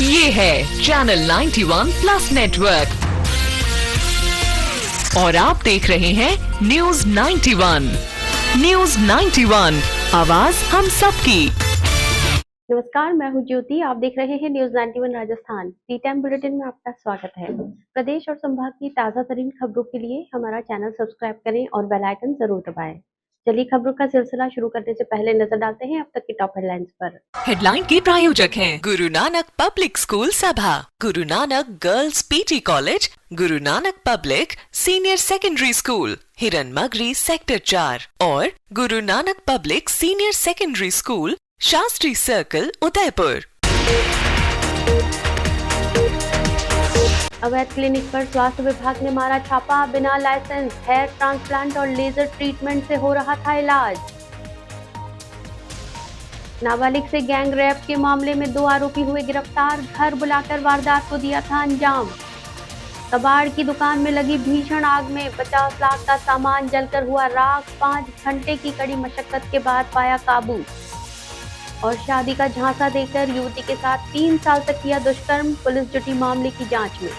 ये है channel 91 plus network और आप देख रहे हैं न्यूज 91। न्यूज 91, आवाज हम सबकी। नमस्कार, मैं हूं ज्योति। आप देख रहे हैं news 91 Rajasthan. T time bulletin में आपका स्वागत है। प्रदेश और संभाग की ताजा तरीन खबरों के लिए हमारा चैनल सब्सक्राइब करें और बेल आइकन जरूर दबाएं। चलिए खबरों का सिलसिला शुरू करने से पहले नजर डालते हैं अब तक की टॉप हेडलाइंस पर। हेडलाइन के प्रायोजक हैं गुरु नानक पब्लिक स्कूल सभा, Guru Nanak girls PT college, Guru Nanak public senior secondary school, हिरन मगरी सेक्टर 4 और Guru Nanak public senior secondary school, Shastri circle, Udaipur. अवैध क्लिनिक पर स्वास्थ्य विभाग ने मारा छापा। बिना लाइसेंस हेयर ट्रांसप्लांट और लेजर ट्रीटमेंट से हो रहा था इलाज। नाबालिग से गैंग रेप के मामले में 2 आरोपी हुए गिरफ्तार। घर बुलाकर वारदात को दिया था अंजाम। कबाड़ की दुकान में लगी भीषण आग में 50 लाख का सामान जलकर हुआ राख। 5 घंटे की कड़ी मशक्कत के बाद पाया काबू। और शादी का झांसा देकर युवती के साथ 3 साल तक किया दुष्कर्म, पुलिस जुटी मामले की जांच में।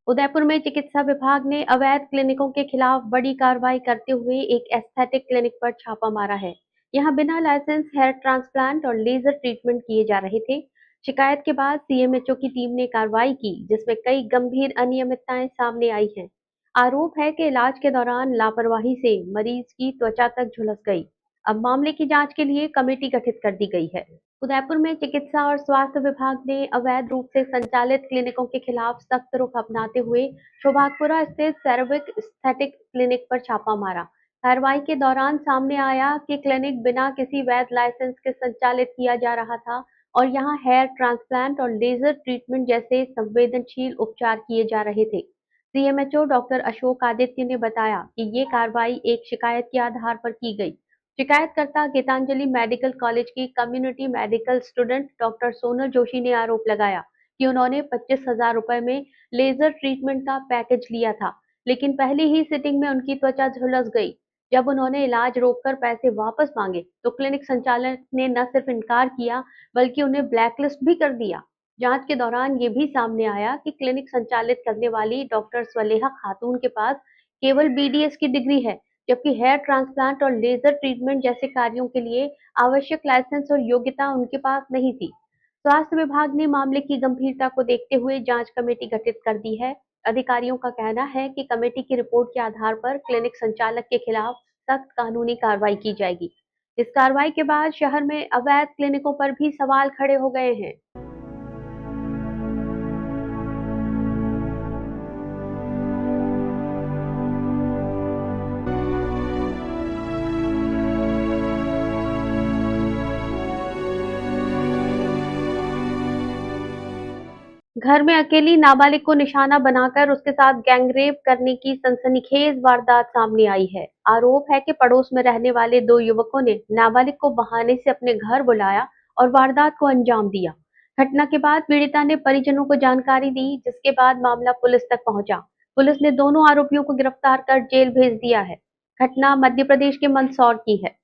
उदयपुर में चिकित्सा विभाग ने अवैध क्लिनिकों के खिलाफ बड़ी कार्रवाई करते हुए एक एस्थेटिक क्लिनिक पर छापा मारा है। यहां बिना लाइसेंस हेयर ट्रांसप्लांट और लेजर ट्रीटमेंट किए जा रहे थे। शिकायत के बाद सीएमएचओ की टीम ने कार्रवाई की, जिसमें कई गंभीर अनियमितताएं सामने आई हैं। आरोप है कि इलाज के दौरान लापरवाही से मरीज की त्वचा तक झुलस गई। अब मामले की जांच के लिए कमेटी गठित कर दी गई है। उदयपुर में चिकित्सा और स्वास्थ्य विभाग ने अवैध रूप से संचालित क्लिनिकों के खिलाफ सख्त रुख अपनाते हुए शोभागपुरा स्थित सेराविक एस्थेटिक क्लिनिक पर छापा मारा। कार्रवाई के दौरान सामने आया कि क्लिनिक बिना किसी वैध लाइसेंस के संचालित किया जा रहा था और यहां हेयर ट्रांसप्लांट और लेजर ट्रीटमेंट जैसे संवेदनशील उपचार किए जा रहे थे। सीएमएचओ डॉक्टर अशोक आदित्य ने बताया कि ये कार्रवाई एक शिकायत के आधार पर की गई। शिकायतकर्ता गीतांजलि मेडिकल कॉलेज की community medical student doctor Sonal Joshi ने आरोप लगाया कि उन्होंने 25,000 रुपए में लेजर ट्रीटमेंट का पैकेज लिया था, लेकिन पहली ही सिटिंग में उनकी त्वचा झुलस गई। जब उन्होंने इलाज रोककर पैसे वापस मांगे तो क्लिनिक संचालक ने न सिर्फ इनकार किया बल्कि उन्हें ब्लैकलिस्ट भी कर दिया। जांच के दौरान ये भी सामने आया कि क्लिनिक संचालित करने वाली डॉक्टर स्वलेहा खातून के पास केवल बीडीएस की डिग्री है, जबकि हेयर ट्रांसप्लांट और लेजर ट्रीटमेंट जैसे कार्यों के लिए आवश्यक लाइसेंस और योग्यता उनके पास नहीं थी। स्वास्थ्य विभाग ने मामले की गंभीरता को देखते हुए जांच कमेटी गठित कर दी है। अधिकारियों का कहना है कि कमेटी की रिपोर्ट के आधार पर क्लिनिक संचालक के खिलाफ सख्त कानूनी कार्रवाई की जाएगी। इस कार्रवाई के बाद शहर में अवैध क्लिनिकों पर भी सवाल खड़े हो गए हैं। घर में अकेली नाबालिग को निशाना बनाकर उसके साथ गैंगरेप करने की सनसनीखेज वारदात सामने आई है। आरोप है कि पड़ोस में रहने वाले 2 युवकों ने नाबालिग को बहाने से अपने घर बुलाया और वारदात को अंजाम दिया। घटना के बाद पीड़िता ने परिजनों को जानकारी दी, जिसके बाद मामला पुलिस तक पहुंचा। पुलिस ने दोनों आरोपियों को गिरफ्तार कर जेल भेज दिया है। घटना मध्य प्रदेश के मंदसौर की है।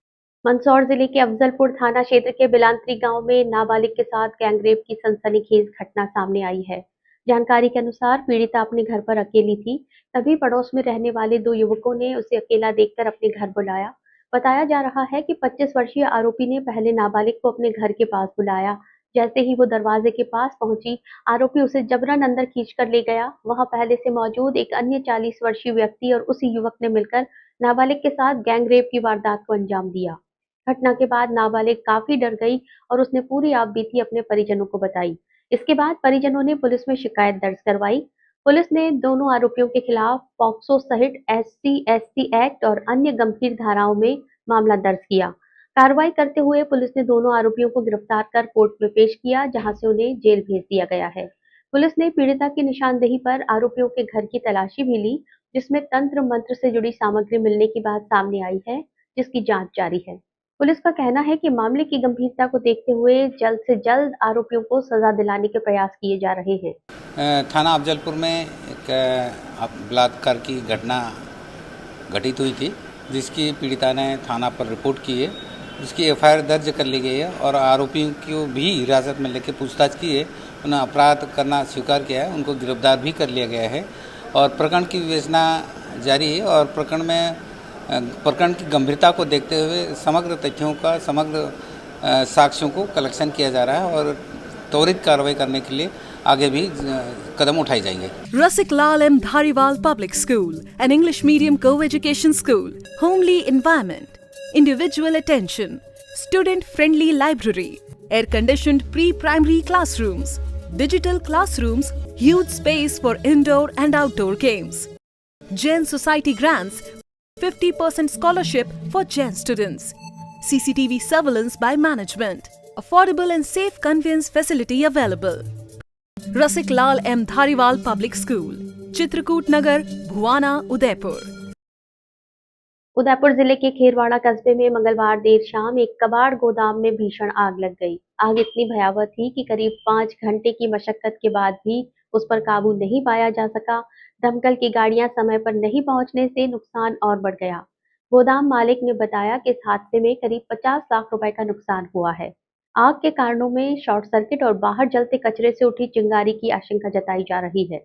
मंदसौर जिले के अफजलपुर थाना क्षेत्र के बिलांत्री गांव में नाबालिग के साथ गैंगरेप की सनसनीखेज घटना सामने आई है। जानकारी के अनुसार पीड़िता अपने घर पर अकेली थी, तभी पड़ोस में रहने वाले 2 युवकों ने उसे अकेला देखकर अपने घर बुलाया। बताया जा रहा है कि 25 वर्षीय आरोपी ने पहले नाबालिग को अपने घर के पास बुलाया। जैसे ही वो दरवाजे के पास पहुंची, आरोपी उसे जबरन अंदर खींचकर ले गया। वहां पहले से मौजूद एक अन्य 40 वर्षीय व्यक्ति और उसी युवक ने मिलकर नाबालिग के साथ गैंगरेप की वारदात को अंजाम दिया। घटना के बाद नाबालिग काफी डर गई और उसने पूरी आपबीती अपने परिजनों को बताई। इसके बाद परिजनों ने पुलिस में शिकायत दर्ज करवाई। पुलिस ने दोनों आरोपियों के खिलाफ पॉक्सो सहित SC/ST एक्ट और अन्य गंभीर धाराओं में मामला दर्ज किया। कार्रवाई करते हुए पुलिस ने दोनों आरोपियों को गिरफ्तार कर कोर्ट में पेश किया, जहां से उन्हें जेल भेज दिया गया है। पुलिस ने पीड़िता की निशानदेही पर आरोपियों के घर की तलाशी भी ली, जिसमें तंत्र मंत्र से जुड़ी सामग्री मिलने की बात सामने आई है, जिसकी जांच जारी है। पुलिस का कहना है कि मामले की गंभीरता को देखते हुए जल्द से जल्द आरोपियों को सजा दिलाने के प्रयास किए जा रहे हैं। थाना अफजलपुर में एक बलात्कार की घटना घटित हुई थी, जिसकी पीड़िता ने थाना पर रिपोर्ट की है। जिसकी एफआईआर दर्ज कर ली गई है और आरोपियों को भी हिरासत में लेकर पूछताछ की है। उन्हें अपराध करना स्वीकार किया है, उनको गिरफ्तार भी कर लिया गया है और प्रकरण की विवेचना जारी है और प्रकरण की गंभीरता को देखते हुए समग्र तथ्यों का साक्ष्यों को कलेक्शन किया जा रहा है और त्वरित कार्रवाई करने के लिए आगे भी कदम उठाए जाएंगे। Rasik Lal M. Dhariwal Public School, an English medium co-education school, homely environment, individual attention, student-friendly library, air-conditioned pre-primary classrooms, digital classrooms, huge space for indoor and outdoor games. Jain Society grants 50% scholarship for Jain students. CCTV surveillance by management. Affordable and safe conveyance facility available. Rasik Lal M. Dhariwal Public School, Chitrakoot Nagar, Bhuwana, Udaipur. Udaipur जिले के खेरवाड़ा कस्बे में मंगलवार देर शाम एक कबाड़ गोदाम में भीषण आग लग गई। आग इतनी भयावह थी कि करीब 5 घंटे की मशक्कत के बाद भी उस पर काबू नहीं पाया जा सका। दमकल की गाड़ियां समय पर नहीं पहुंचने से नुकसान और बढ़ गया। गोदाम मालिक ने बताया कि इस हादसे में करीब 50 लाख रुपए का नुकसान हुआ है। आग के कारणों में शॉर्ट सर्किट और बाहर जलते कचरे से उठी चिंगारी की आशंका जताई जा रही है।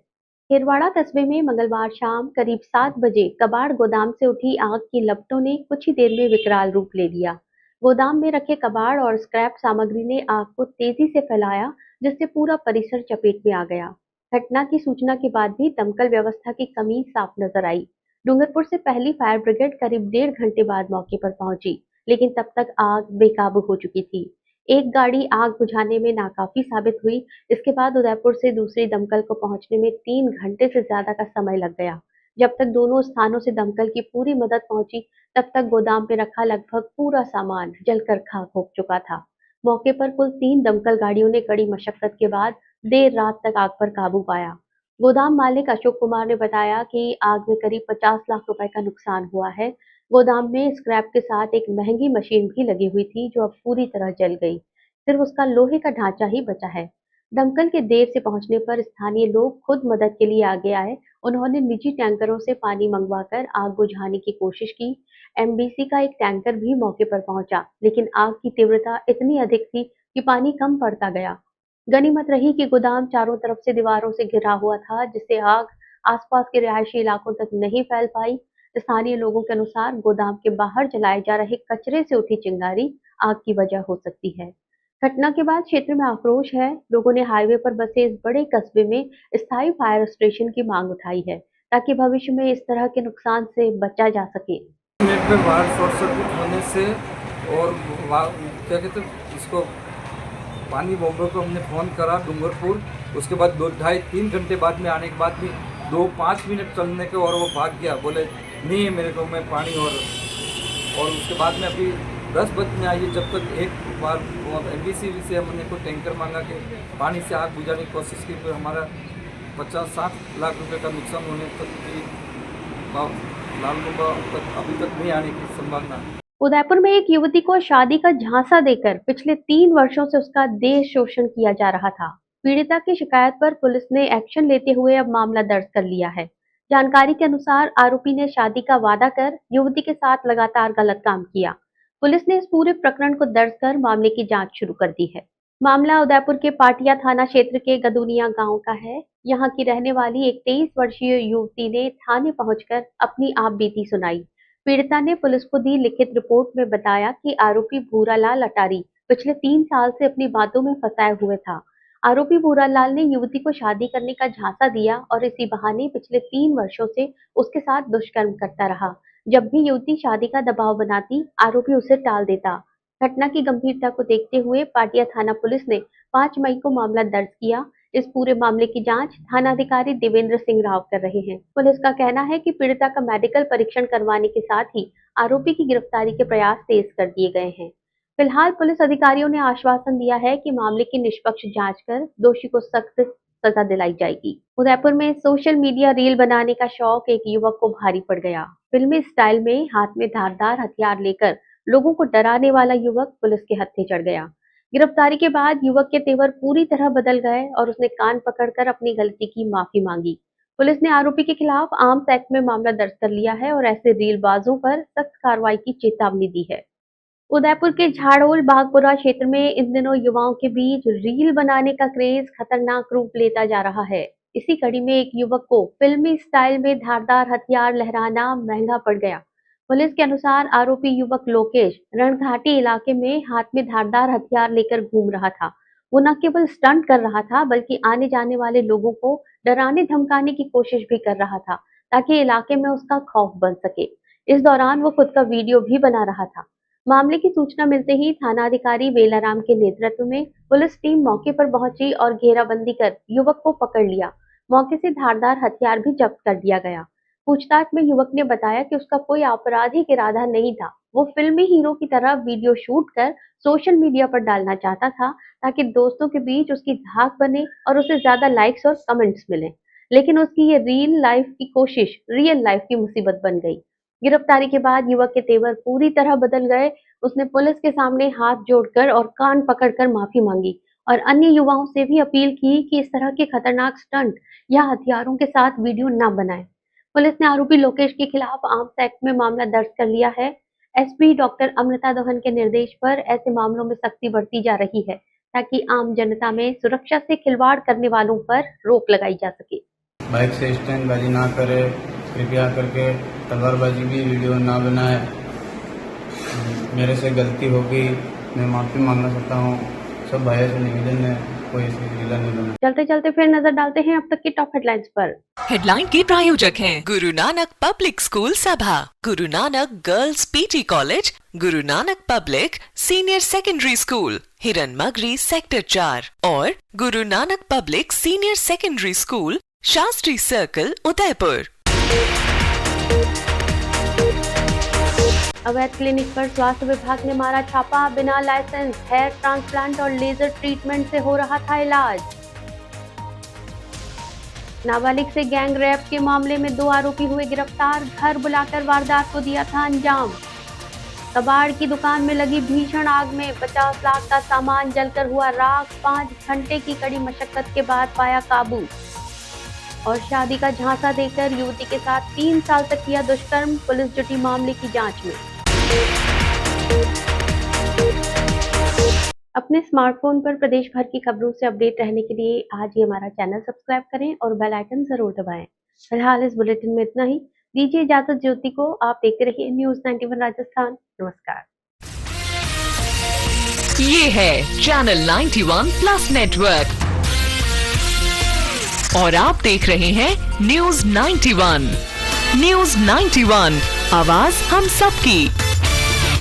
खेरवाड़ा कस्बे में मंगलवार शाम करीब 7 बजे कबाड़ गोदाम से उठी आग की लपटों ने कुछ ही देर में विकराल रूप ले लिया। गोदाम में रखे कबाड़ और स्क्रैप सामग्री ने आग को तेजी से फैलाया, जिससे पूरा परिसर चपेट में आ गया। घटना की सूचना के बाद भी दमकल व्यवस्था की कमी साफ नजर आई। डूंगरपुर से पहली फायर ब्रिगेड करीब 1.5 घंटे बाद मौके पर पहुंची, लेकिन तब तक आग बेकाबू हो चुकी थी। एक गाड़ी आग बुझाने में नाकाफी साबित हुई। इसके बाद उदयपुर से दूसरी दमकल को पहुंचने में 3 घंटे से ज्यादा का समय लग गया। जब तक दोनों स्थानों से दमकल की पूरी मदद पहुंची, तब तक गोदाम पे रखा लगभग पूरा सामान जलकर खाक हो चुका था। मौके पर कुल 3 दमकल गाड़ियों ने कड़ी मशक्कत के बाद देर रात तक आग पर काबू पाया। गोदाम मालिक अशोक कुमार ने बताया कि आग में करीब 50 लाख रुपए का नुकसान हुआ है। गोदाम में स्क्रैप के साथ एक महंगी मशीन भी लगी हुई थी, जो अब पूरी तरह जल गई। सिर्फ उसका लोहे का ढांचा ही बचा है। दमकल के देर से पहुंचने पर स्थानीय लोग खुद मदद के लिए आगे आए। उन्होंने निजी टैंकरों से पानी मंगवाकर आग बुझाने की कोशिश की। एमबीसी का एक टैंकर भी मौके पर पहुंचा, लेकिन आग की तीव्रता इतनी अधिक थी कि पानी कम पड़ता गया। गनीमत रही कि गोदाम चारों तरफ से दीवारों से घिरा हुआ था, जिससे आग आसपास के रिहायशी इलाकों तक नहीं फैल पाई। स्थानीय लोगों के अनुसार गोदाम के बाहर जलाए जा रहे कचरे से उठी चिंगारी आग की वजह हो सकती है। घटना के बाद क्षेत्र में आक्रोश है। लोगों ने हाईवे पर बसे इस बड़े कस्बे में स्थायी फायर स्टेशन की मांग उठाई है, ताकि भविष्य में इस तरह के नुकसान से बचा जा सके। मिनट में वायर शॉर्ट सर्किट होने से और क्या कहते हैं इसको पानी बॉम्बे को हमने फ़ोन करा डूंगरपुर। उसके बाद 2-2.5-3 घंटे बाद में आने के बाद भी 2-5 मिनट चलने के और वो भाग गया, बोले नहीं है मेरे को में पानी। और उसके बाद में अभी 10 बजे में आई, जब तक एक बार एमबीसी से हमने को टैंकर मांगा कि पानी से आग बुझाने की कोशिश की, फिर हमारा 50-60 लाख रुपए का नुकसान होने तक भी लाल बम्बा तक अभी तक नहीं आने की संभावना। उदयपुर में एक युवती को शादी का झांसा देकर पिछले 3 वर्षों से उसका देह शोषण किया जा रहा था। पीड़िता की शिकायत पर पुलिस ने एक्शन लेते हुए अब मामला दर्ज कर लिया है। जानकारी के अनुसार आरोपी ने शादी का वादा कर युवती के साथ लगातार गलत काम किया। पुलिस ने इस पूरे प्रकरण को दर्ज कर मामले की जांच शुरू कर दी है। मामला उदयपुर के पाटिया थाना क्षेत्र के गदुनिया गांव का है। यहाँ की रहने वाली एक 23 वर्षीय युवती ने थाने पहुंचकर अपनी आप बीती सुनाई। पीड़िता ने पुलिस को दी लिखित रिपोर्ट में बताया कि आरोपी भूरालाल अटारी पिछले 3 साल से अपनी बातों में फंसाए हुए था। आरोपी भूरालाल ने युवती को शादी करने का झांसा दिया और इसी बहाने पिछले 3 वर्षों से उसके साथ दुष्कर्म करता रहा। जब भी युवती शादी का दबाव बनाती, आरोपी उसे टाल देता। घटना की गंभीरता को देखते हुए पाटिया थाना पुलिस ने 5 मई को मामला दर्ज किया। इस पूरे मामले की जांच थानाधिकारी देवेंद्र सिंह राव कर रहे हैं। पुलिस का कहना है कि पीड़िता का मेडिकल परीक्षण करवाने के साथ ही आरोपी की गिरफ्तारी के प्रयास तेज कर दिए गए हैं। फिलहाल पुलिस अधिकारियों ने आश्वासन दिया है कि मामले की निष्पक्ष जांच कर दोषी को सख्त सजा दिलाई जाएगी। उदयपुर में सोशल मीडिया रील बनाने का शौक एक युवक को भारी पड़ गया। फिल्मी स्टाइल में हाथ में धारदार हथियार लेकर लोगों को डराने वाला युवक पुलिस के हत्थे चढ़ गया। गिरफ्तारी के बाद युवक के तेवर पूरी तरह बदल गए और उसने कान पकड़कर अपनी गलती की माफी मांगी। पुलिस ने आरोपी के खिलाफ आर्म्स एक्ट में मामला दर्ज कर लिया है और ऐसे रीलबाजों पर सख्त कार्रवाई की चेतावनी दी है। उदयपुर के झाड़ोल बागपुरा क्षेत्र में इन दिनों युवाओं के बीच रील बनाने का क्रेज खतरनाक रूप लेता जा रहा है। इसी कड़ी में एक युवक को फिल्मी स्टाइल में धारदार हथियार लहराना महंगा पड़ गया। पुलिस के अनुसार आरोपी युवक लोकेश रणघाटी इलाके में हाथ में धारदार हथियार लेकर घूम रहा था। वो न केवल स्टंट कर रहा था बल्कि आने जाने वाले लोगों को डराने धमकाने की कोशिश भी कर रहा था ताकि इलाके में उसका खौफ बन सके। इस दौरान वो खुद का वीडियो भी बना रहा था। मामले की सूचना मिलते ही थानाधिकारी बेलाराम के नेतृत्व में पुलिस टीम मौके पर पहुंची और घेराबंदी कर युवक को पकड़ लिया। मौके से धारदार हथियार भी जब्त कर दिया गया। पूछताछ में युवक ने बताया कि उसका कोई आपराधिक इरादा नहीं था। वो फिल्मी हीरो की तरह वीडियो शूट कर सोशल मीडिया पर डालना चाहता था ताकि दोस्तों के बीच उसकी धाक बने और उसे ज्यादा लाइक्स और कमेंट्स मिले। लेकिन उसकी ये रियल लाइफ की मुसीबत बन गई। गिरफ्तारी के बाद युवक के तेवर पूरी तरह बदल गए। उसने पुलिस के सामने हाथ जोड़कर और कान पकड़कर माफी मांगी और अन्य युवाओं से भी अपील की कि इस तरह के खतरनाक स्टंट या हथियारों के साथ वीडियो न बनाएं। पुलिस ने आरोपी लोकेश के खिलाफ आर्म्स एक्ट में मामला दर्ज कर लिया है। एसपी डॉक्टर अमृता दोहन के निर्देश पर ऐसे मामलों में सख्ती बढ़ती जा रही है ताकि आम जनता में सुरक्षा से खिलवाड़ करने वालों पर रोक लगाई जा सके। बाइक से स्टैंडबाजी ना करे, कृपया करके तलवारबाजी भी वीडियो ना बनाए। मेरे से गलती होगी, मैं माफ़ी मांगना चाहता हूँ। सब भाइयों से निवेदन है, कोई ऐसी लीला नहीं बना। चलते चलते फिर नजर डालते हैं अब तक की टॉप हेडलाइंस पर। हेडलाइन के प्रायोजक हैं गुरु नानक पब्लिक स्कूल सभा, Guru Nanak girls PT college, Guru Nanak public senior secondary school, Hiranmagri sector 4 और Guru Nanak public senior secondary school, Shastri circle, Udaipur. अवैध क्लिनिक पर स्वास्थ्य विभाग ने मारा छापा। बिना लाइसेंस हेयर ट्रांसप्लांट और लेजर ट्रीटमेंट से हो रहा था इलाज। नाबालिग से गैंग रेप के मामले में 2 आरोपी हुए गिरफ्तार। घर बुलाकर वारदात को दिया था अंजाम। कबाड़ की दुकान में लगी भीषण आग में 50 लाख का सामान जलकर हुआ राख। 5 घंटे की कड़ी मशक्कत के बाद पाया काबू। और शादी का झांसा देकर युवती के साथ 3 साल तक किया दुष्कर्म। पुलिस जुटी मामले की जांच में। अपने स्मार्टफोन पर प्रदेश भर की खबरों से अपडेट रहने के लिए आज ही हमारा चैनल सब्सक्राइब करें और बेल आइकन जरूर दबाएं। फिलहाल इस बुलेटिन में इतना ही। दीजिए इजाजत ज्योति को। आप देखते रहिए न्यूज़ 91 राजस्थान। नमस्कार। ये है चैनल 91 प्लस नेटवर्क और आप देख रहे हैं न्यूज़ 91। न्यूज़ 91, आवाज हम सबकी।